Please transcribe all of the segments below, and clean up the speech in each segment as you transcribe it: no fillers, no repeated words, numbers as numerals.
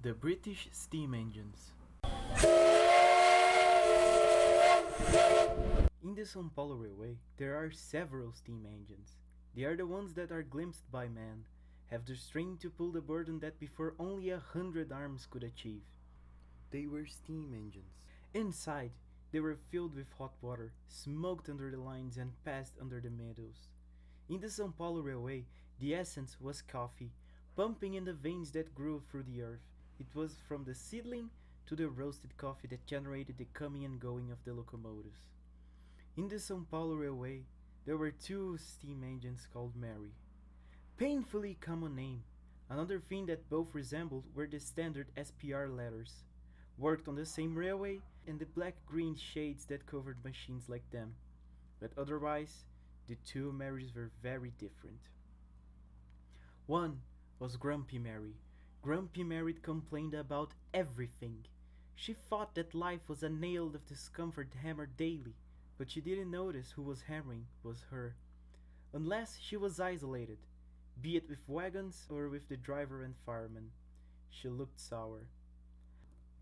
The British steam engines. In the São Paulo Railway, there are several steam engines. They are the ones that are glimpsed by man, have the strength to pull the burden that before only 100 arms could achieve. They were steam engines. Inside, they were filled with hot water, smoked under the lines and passed under the meadows. In the São Paulo Railway, the essence was coffee, pumping in the veins that grew through the earth. It was from the seedling to the roasted coffee that generated the coming and going of the locomotives. In the São Paulo Railway, there were two steam engines called Mary. Painfully common name. Another thing that both resembled were the standard SPR letters. Worked on the same railway and the black-green shades that covered machines like them. But otherwise, the two Marys were very different. One was Grumpy Mary. Grumpy Mary complained about everything. She thought that life was a nail of discomfort hammered daily, but she didn't notice who was hammering was her. Unless she was isolated, be it with wagons or with the driver and fireman. She looked sour.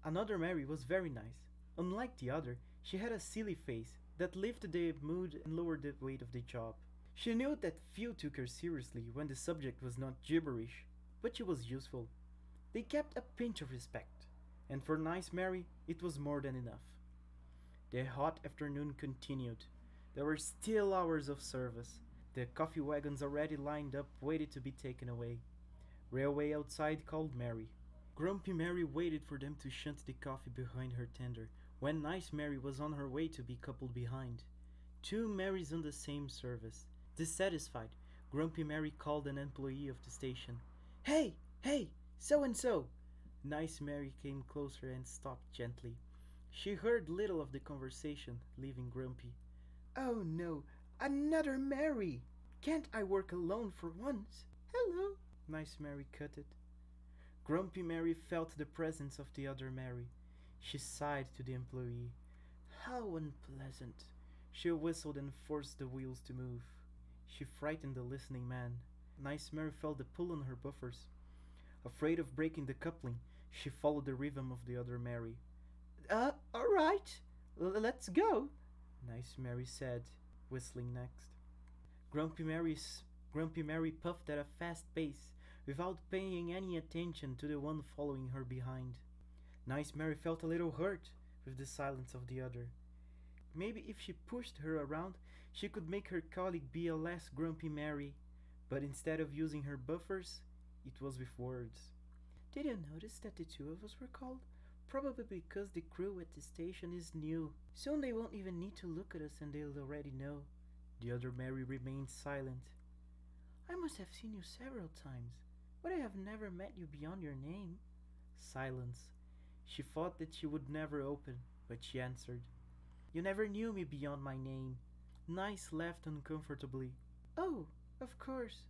Another Mary was very nice. Unlike the other, she had a silly face that lifted the mood and lowered the weight of the job. She knew that few took her seriously when the subject was not gibberish, but she was useful. They kept a pinch of respect, and for nice Mary, it was more than enough. The hot afternoon continued. There were still hours of service. The coffee wagons already lined up waited to be taken away. Railway outside called Mary. Grumpy Mary waited for them to shunt the coffee behind her tender, when nice Mary was on her way to be coupled behind. Two Marys on the same service. Dissatisfied, Grumpy Mary called an employee of the station. Hey, so-and-so! Nice Mary came closer and stopped gently. She heard little of the conversation, leaving Grumpy. Oh no, another Mary! Can't I work alone for once? Hello! Nice Mary cut it. Grumpy Mary felt the presence of the other Mary. She sighed to the employee. How unpleasant. She whistled and forced the wheels to move. She frightened the listening man. Nice Mary felt the pull on her buffers. Afraid of breaking the coupling, she followed the rhythm of the other Mary. All right, let's go, Nice Mary said, whistling next. Grumpy Mary puffed at a fast pace, without paying any attention to the one following her behind. Nice Mary felt a little hurt with the silence of the other. Maybe if she pushed her around, she could make her colleague be a less grumpy Mary, but instead of using her buffers, it was with words. Did you notice that the two of us were called? Probably because the crew at the station is new. Soon they won't even need to look at us and they'll already know. The other Mary remained silent. I must have seen you several times, but I have never met you beyond your name. Silence. She thought that she would never open, but she answered. You never knew me beyond my name. Nice laughed uncomfortably. Oh, of course.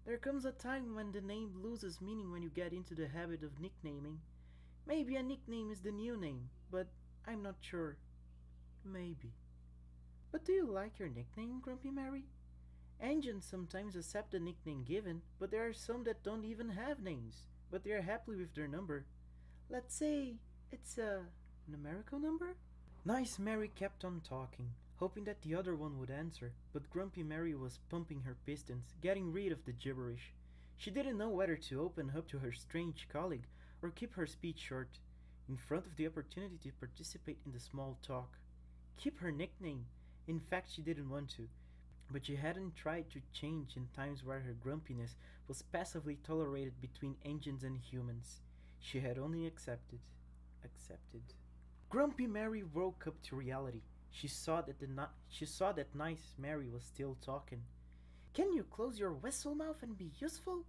There comes a time when the name loses meaning when you get into the habit of nicknaming. Maybe a nickname is the new name, but I'm not sure. Maybe. But do you like your nickname, Grumpy Mary? Engines sometimes accept the nickname given, but there are some that don't even have names, but they are happy with their number. Let's say it's a numerical number? Nice Mary kept on talking, hoping that the other one would answer, but Grumpy Mary was pumping her pistons, getting rid of the gibberish. She didn't know whether to open up to her strange colleague or keep her speech short, in front of the opportunity to participate in the small talk. Keep her nickname. In fact, she didn't want to, but she hadn't tried to change in times where her grumpiness was passively tolerated between engines and humans. She had only accepted. Grumpy Mary woke up to reality. She saw that nice Mary was still talking. Can you close your whistle mouth and be useful?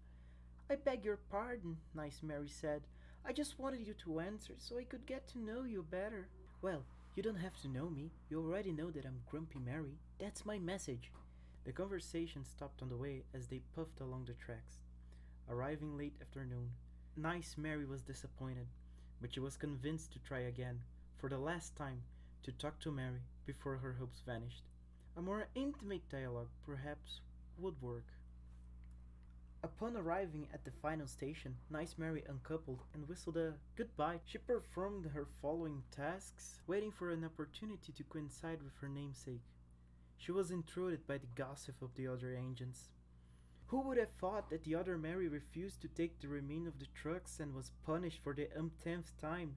I beg your pardon, Nice Mary said. I just wanted you to answer so I could get to know you better. Well, you don't have to know me. You already know that I'm Grumpy Mary. That's my message. The conversation stopped on the way as they puffed along the tracks. Arriving late afternoon, Nice Mary was disappointed, but she was convinced to try again, for the last time, to talk to Mary before her hopes vanished. A more intimate dialogue, perhaps, would work. Upon arriving at the final station, Nice Mary uncoupled and whistled a goodbye. She performed her following tasks, waiting for an opportunity to coincide with her namesake. She was intruded by the gossip of the other engines. Who would have thought that the other Mary refused to take the remain of the trucks and was punished for the umpteenth time?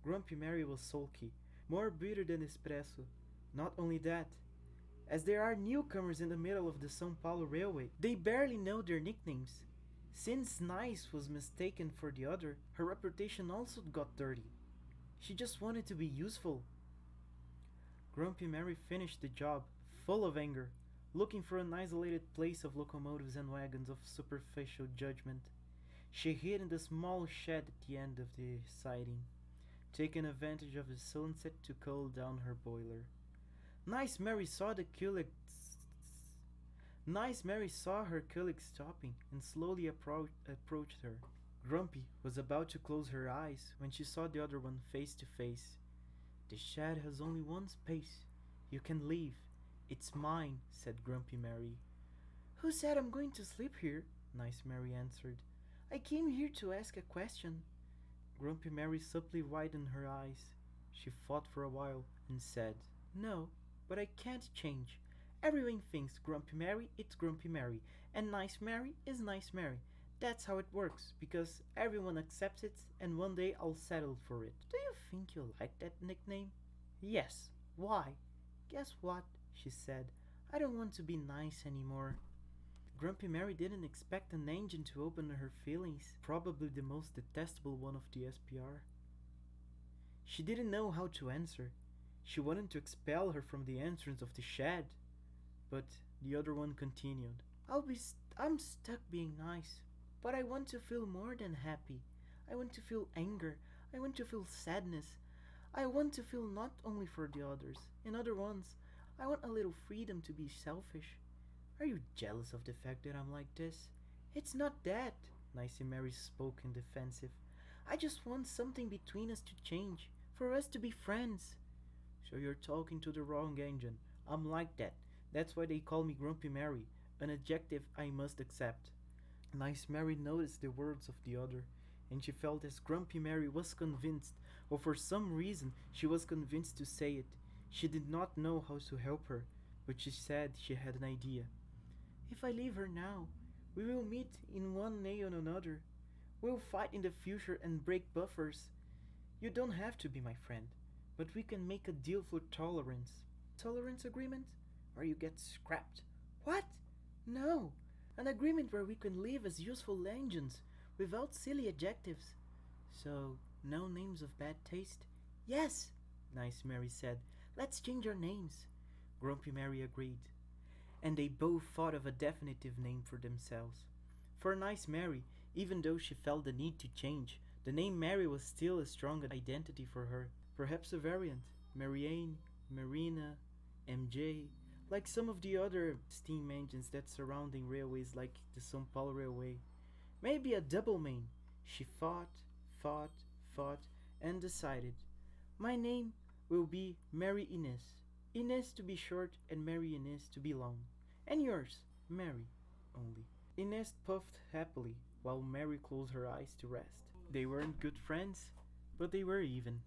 Grumpy Mary was sulky, more bitter than espresso. Not only that, as there are newcomers in the middle of the São Paulo Railway, they barely know their nicknames. Since Nice was mistaken for the other, her reputation also got dirty. She just wanted to be useful. Grumpy Mary finished the job, full of anger, looking for an isolated place of locomotives and wagons of superficial judgment. She hid in the small shed at the end of the siding, taking advantage of the sunset to cool down her boiler. Nice Mary saw the Nice Mary saw her colleague stopping and slowly approached her. Grumpy was about to close her eyes when she saw the other one face to face. The shed has only one space. You can leave. It's mine, said Grumpy Mary. Who said I'm going to sleep here? Nice Mary answered. I came here to ask a question. Grumpy Mary subtly widened her eyes. She thought for a while and said, No, but I can't change. Everyone thinks Grumpy Mary it's Grumpy Mary, and Nice Mary is Nice Mary. That's how it works, because everyone accepts it, and one day I'll settle for it. Do you think you like that nickname? Yes. Why? Guess what? She said. I don't want to be nice anymore. Grumpy Mary didn't expect an engine to open her feelings, probably the most detestable one of the SPR. She didn't know how to answer. She wanted to expel her from the entrance of the shed. But the other one continued. I'm stuck being nice, but I want to feel more than happy. I want to feel anger. I want to feel sadness. I want to feel not only for the others. In other ones, I want a little freedom to be selfish. Are you jealous of the fact that I'm like this? It's not that, Nicey Mary spoke in defensive. I just want something between us to change, for us to be friends. So you're talking to the wrong engine. I'm like that. That's why they call me Grumpy Mary, an adjective I must accept. Nice Mary noticed the words of the other, and she felt as Grumpy Mary was convinced, or for some reason she was convinced to say it. She did not know how to help her, but she said she had an idea. If I leave her now, we will meet in one way or another. We'll fight in the future and break buffers. You don't have to be my friend, but we can make a deal for tolerance. Tolerance agreement? Or you get scrapped. What? No. An agreement where we can live as useful engines, without silly adjectives. So, no names of bad taste? Yes, Nice Mary said. Let's change our names. Grumpy Mary agreed. And they both thought of a definitive name for themselves. For Nice Mary, even though she felt the need to change, the name Mary was still a strong identity for her. Perhaps a variant, Marianne, Marina, MJ, like some of the other steam engines that surrounding railways like the São Paulo Railway. Maybe a double main. She thought, and decided. My name will be Mary Inez. Inez to be short and Mary Inez to be long. And yours, Mary, only. Inez puffed happily while Mary closed her eyes to rest. They weren't good friends, but they were even.